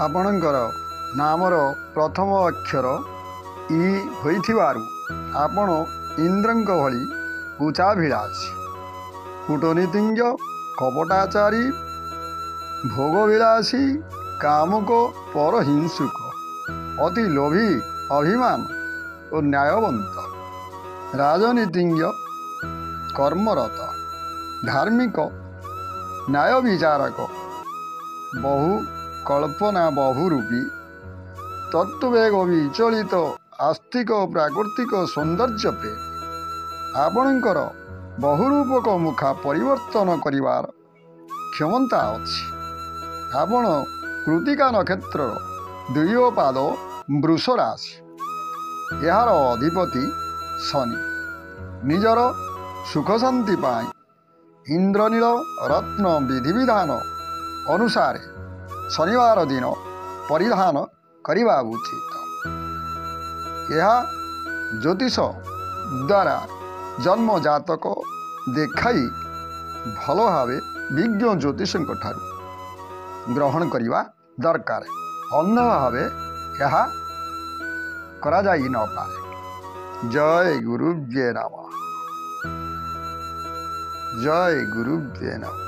ଆପଣଙ୍କର ନାମର ପ୍ରଥମ ଅକ୍ଷର ଇ ହୋଇଥିବାରୁ ଆପଣ ଇନ୍ଦ୍ରଙ୍କ ଭଳି ଉଚ୍ଚାଭିଳାଷୀ, କୂଟନୀତିଜ୍ଞ, କପଟାଚାରୀ, ଭୋଗବିଳାସୀ, କାମୁକ, ପରହିଂସୁକ, ଅତି ଲୋଭୀ, ଅଭିମାନ ଓ ନ୍ୟାୟବନ୍ତ, ରାଜନୀତିଜ୍ଞ, କର୍ମରତ, ଧାର୍ମିକ, ନ୍ୟାୟ ବିଚାରକ, ବହୁ କଳ୍ପନା ବହୁରୂପୀ, ତତ୍ତ୍ୱବେଗ ବିଚଳିତ, ଆସ୍ତିକ, ପ୍ରାକୃତିକ ସୌନ୍ଦର୍ଯ୍ୟ ପ୍ରେମୀ। ଆପଣଙ୍କର ବହୁରୂପକ ମୁଖା ପରିବର୍ତ୍ତନ କରିବାର କ୍ଷମତା ଅଛି। ଆପଣ କୃତିକା ନକ୍ଷତ୍ରର ଦ୍ୱିତୀୟ ପାଦ ବୃଷ ରାଶି। ଏହାର ଅଧିପତି ଶନି। ନିଜର ସୁଖଶାନ୍ତି ପାଇଁ ଇନ୍ଦ୍ରନୀଳ ରତ୍ନ ବିଧିବିଧାନ ଅନୁସାରେ ଶନିବାର ଦିନ ପରିଧାନ କରିବା ଉଚିତ। ଏହା ଜ୍ୟୋତିଷ ଦ୍ୱାରା ଜନ୍ମ ଜାତକ ଦେଖାଇ ଭଲ ଭାବେ ବିଜ୍ଞ ଜ୍ୟୋତିଷଙ୍କଠାରୁ ଗ୍ରହଣ କରିବା ଦରକାର। ଅନ୍ଧ ଭାବେ ଏହା କରାଯାଇ ନପାରେ। ଜୟ ଗୁରୁବ୍ୟେ ନମଃ। ଜୟ ଗୁରୁବ୍ୟେ ନମଃ।